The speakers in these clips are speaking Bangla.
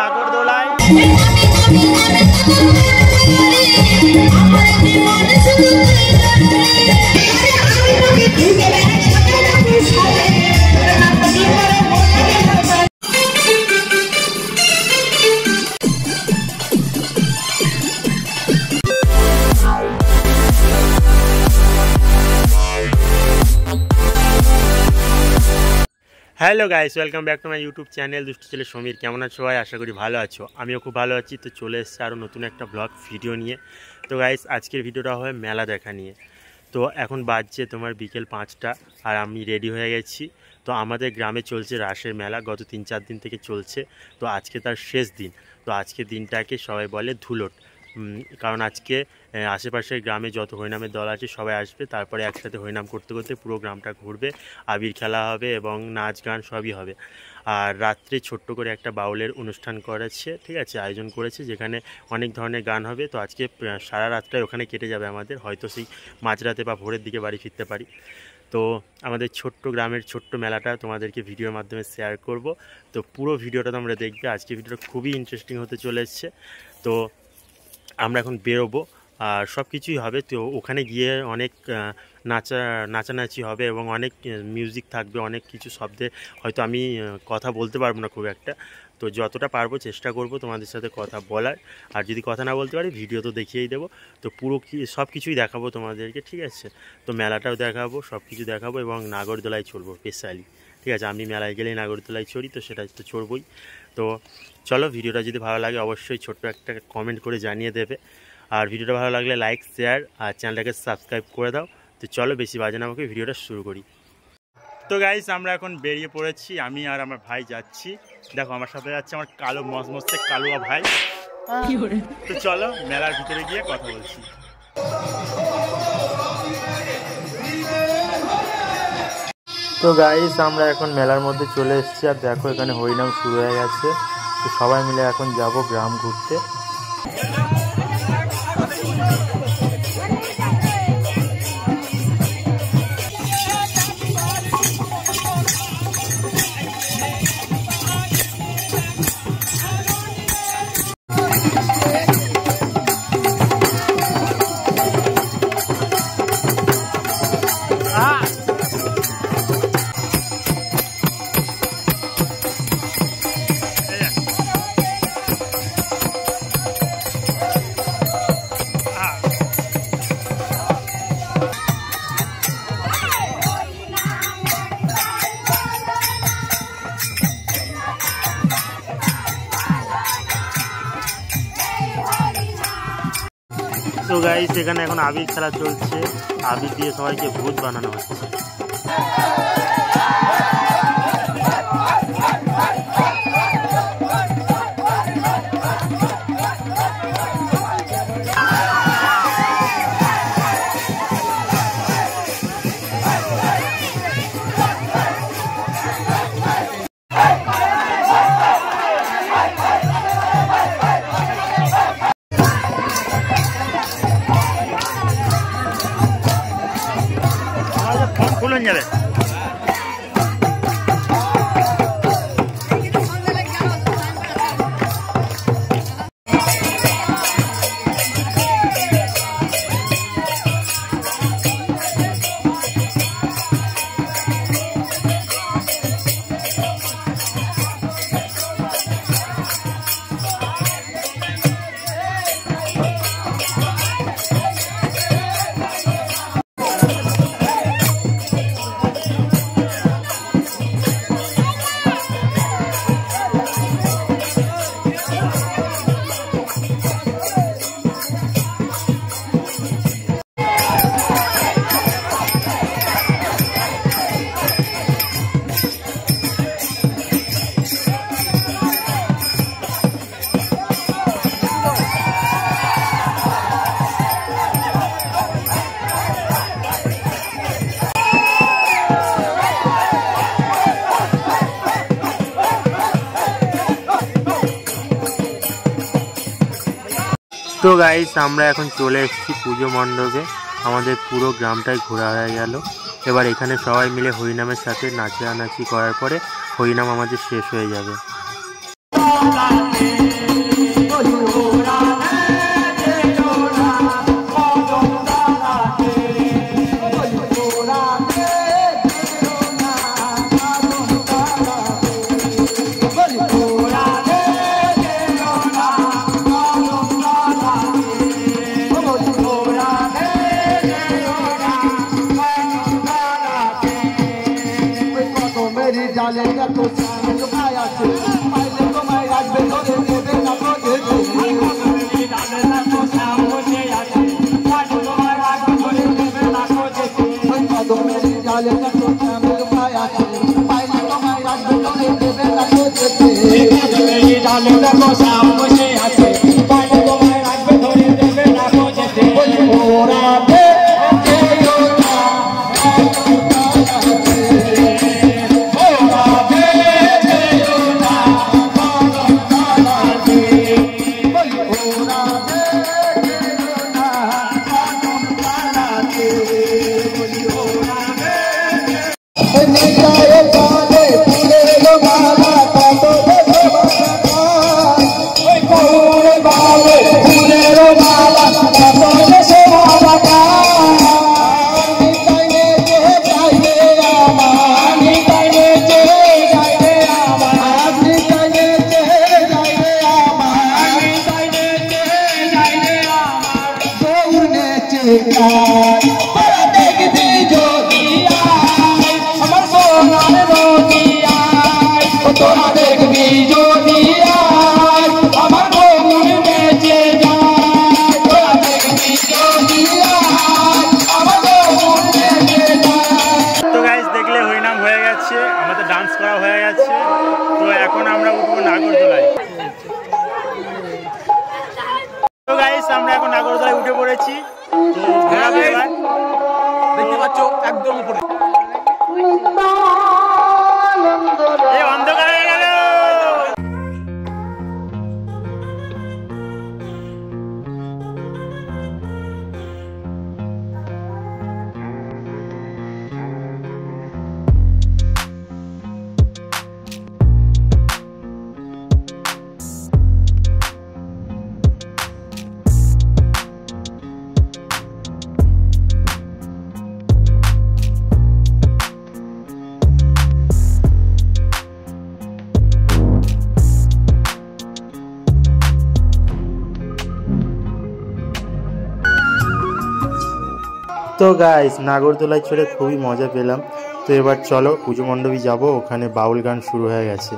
নাগরদোলায়। Hello guys, welcome back to my YouTube channel দুষ্টু ছেলে সমীর। কেমন আছো ভাই? আশা করি ভালো আছো। আমিও খুব ভালো আছি। তো চলে এসেছে আরও নতুন একটা ব্লগ ভিডিও নিয়ে। তো গাইস, আজকের ভিডিওটা হয় মেলা দেখা নিয়ে। তো এখন বাজছে তোমার বিকেল 5টা আর আমি রেডি হয়ে গেছি। তো আমাদের গ্রামে চলছে রাসের মেলা, গত 3-4 দিন থেকে চলছে। তো আজকে তার শেষ দিন। তো আজকের দিনটাকে সবাই বলে ধুলোট, কারণ আজকে আশেপাশের গ্রামে যত হরিনামের দল আছে সবাই আসবে, তারপরে একসাথে হরিনাম করতে করতে পুরো গ্রামটা ঘুরবে, আবির খেলা হবে এবং নাচ গান সবই হবে। আর রাত্রে ছোট্ট করে একটা বাউলের অনুষ্ঠান করেছে, ঠিক আছে, আয়োজন করেছে, যেখানে অনেক ধরনের গান হবে। তো আজকে সারা রাতটাই ওখানে কেটে যাবে আমাদের, হয়তো সেই মাঝরাতে বা ভোরের দিকে বাড়ি ফিরতে পারি। তো আমাদের ছোট্ট গ্রামের ছোট্ট মেলাটা তোমাদেরকে ভিডিওর মাধ্যমে শেয়ার করব। তো পুরো ভিডিওটা তোমরা দেখবে। আজকে ভিডিওটা খুবই ইন্টারেস্টিং হতে চলে এসছে। তো আমরা এখন বেরোবো আর সব কিছুই হবে। তো ওখানে গিয়ে অনেক নাচানাচি হবে এবং অনেক মিউজিক থাকবে, অনেক কিছু শব্দে হয়তো আমি কথা বলতে পারবো না খুব একটা। তো যতটা পারবো চেষ্টা করব তোমাদের সাথে কথা বলার। আর যদি কথা না বলতে পারি ভিডিও তো দেখিয়েই দেবো। তো পুরো সব কিছুই দেখাবো তোমাদেরকে, ঠিক আছে। তো মেলাটাও দেখাবো, সব কিছু দেখাবো এবং নাগরদোলায় চড়বো স্পেশালি, ঠিক আছে। আমি মেলায় গেলেই নাগরদোলায় চড়ি, তো সেটা তো চড়বই। তো চলো, ভিডিওটা যদি ভালো লাগে অবশ্যই ছোট্ট একটা কমেন্ট করে জানিয়ে দেবে। আর ভিডিওটা ভালো লাগলে লাইক, শেয়ার আর চ্যানেলটাকে সাবস্ক্রাইব করে দাও। তো চলো বেশি বাজে না, আমাকে ভিডিওটা শুরু করি। তো গাইস, আমরা এখন বেরিয়ে পড়েছি, আমি আর আমার ভাই যাচ্ছি। দেখো আমার সাথে যাচ্ছে আমার কালো মসমসে কালুয়া ভাই। তো চলো মেলার ভিতরে গিয়ে কথা বলছি। তো গাইস, আমরা এখন মেলার মধ্যে চলে এসেছি আর দেখো এখানে হরিনাম শুরু হয়ে গেছে। তো সবাই মিলে এখন যাব গ্রাম ঘুরতে। তো গাইস, এখানে এখন আবির খেলা চলছে, আবির দিয়ে সবাইকে ভূত বানানো হচ্ছে। খুলন যাবে। তো গাইস, আমরা এখন চলে এসেছি পুজো মণ্ডপে। আমাদের পুরো গ্রামটাই ঘোরা হয়ে গেল। এবার এখানে সবাই মিলে হরিনামের সাথে নাচানাচি করার পরে হরিনাম আমাদের শেষ হয়ে যাবে। ডান্স করা হয়ে গেছে। তো এখন আমরা উঠবো নাগরদোলায়। তো গাইস আমরা এখন নাগরদোলায় উঠে পড়েছি। তো ঘোরাবো এবার, দেখতে পাচ্ছ একদম উপরে। এই অন্ধকার হয়ে গেল। তো গাইস নাগরদোলায় চড়ে খুবই মজা পেলাম। তো এবার চলো পুজো মণ্ডপে যাবো, ওখানে বাউল গান শুরু হয়ে গেছে।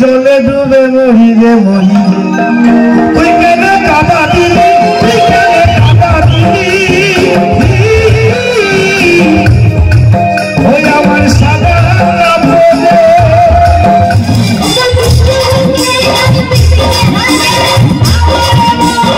জলে ডুবে মরিলে মরিলে ওই কেন কাদা দিলি, ওই কেন কাদা দিলি, ওই আমার সাদা বলে Oh,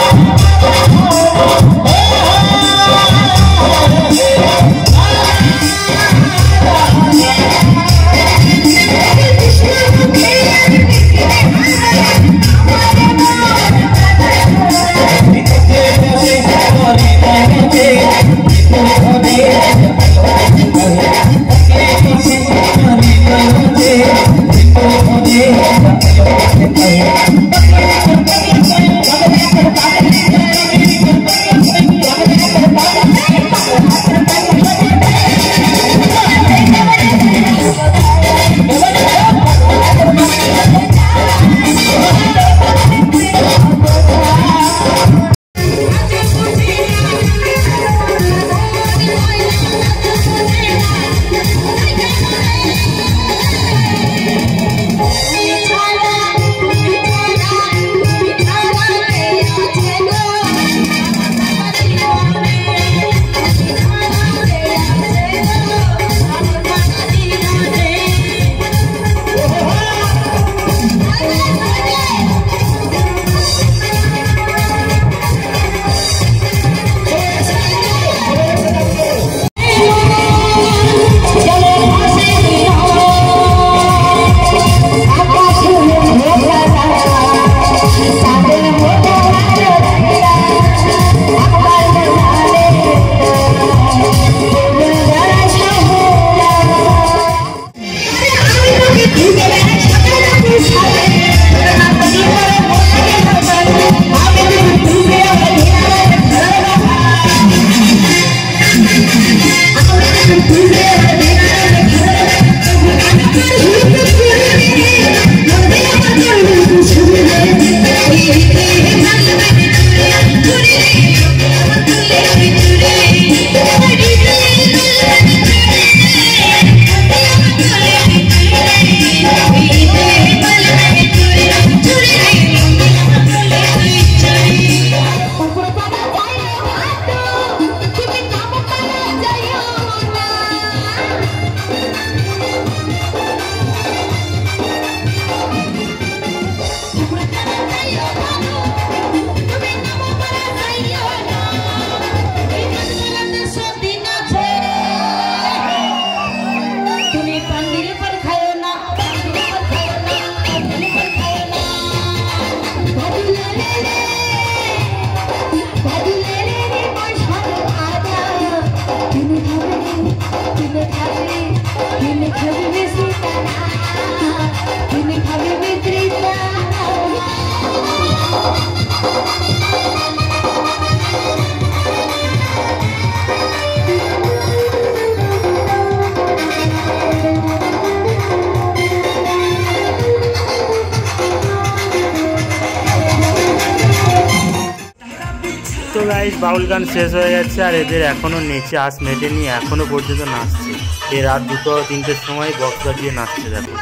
তো গাইস বাউল গান শেষ হয়ে গেছে আর এদের এখনও নেচে আস মেটেনি, এখনও পর্যন্ত নাচছে। এই রাত 2-3টের সময় বক্স বাজিয়ে নাচছে, দেখো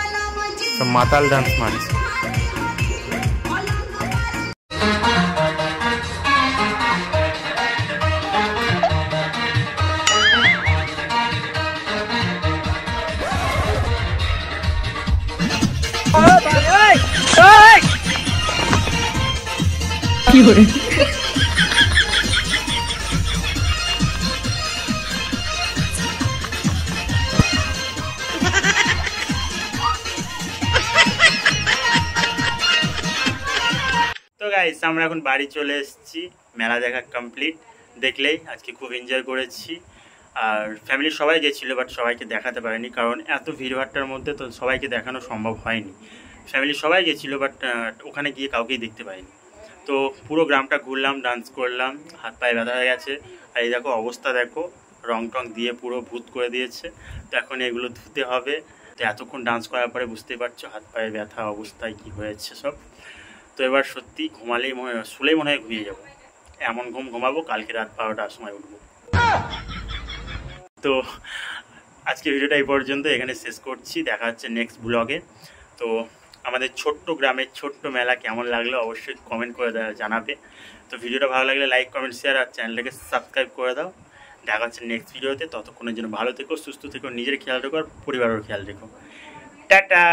সব মাতাল ডান্স মারছে। কি করে তো গাইস আমরা এখন বাড়ি চলে এসেছি, মেলা দেখা কমপ্লিট। দেখলেই আজকে খুব এনজয় করেছি। আর ফ্যামিলির সবাই গেছিলো, বাট সবাইকে দেখাতে পারিনি, কারণ এত ভিড়ভাট্টার মধ্যে তো সবাইকে দেখানো সম্ভব হয়নি। ফ্যামিলির সবাই গেছিলো, বাট ওখানে গিয়ে কাউকেই দেখতে পাইনি। তো পুরো গ্রামটা ঘুরলাম, ডান্স করলাম, হাত পায়ে ব্যথা হয়ে গেছে। আর এই দেখো অবস্থা দেখো, রং টং দিয়ে পুরো ভূত করে দিয়েছে। তো এখন এগুলো ধুতে হবে। তো এতক্ষণ ডান্স করার পরে বুঝতেই পারছো হাত পায়ে ব্যথা অবস্থায় কি হয়েছে সব। তো এবার সত্যি ঘুমালেই শুলেই মনে হয় ঘুমিয়ে যাবো, এমন ঘুম ঘুমাবো, কালকে রাত 12টার সময় উঠবো। তো আজকে ভিডিওটা এই পর্যন্ত, এখানে শেষ করছি। দেখা হচ্ছে নেক্সট ব্লগে। তো আমাদের ছোট্ট গ্রামের ছোট্ট মেলা কেমন লাগলো অবশ্যই কমেন্ট করে জানাবে। তো ভিডিওটা ভালো লাগলে লাইক কমেন্ট শেয়ার আর চ্যানেলটাকে সাবস্ক্রাইব করে দাও। দেখা হচ্ছে নেক্সট ভিডিওতে, ততক্ষণের জন্য ভালো থেকো, সুস্থ থেকো, নিজের খেয়াল রেখো আর পরিবারের খেয়াল রেখো। টাটা।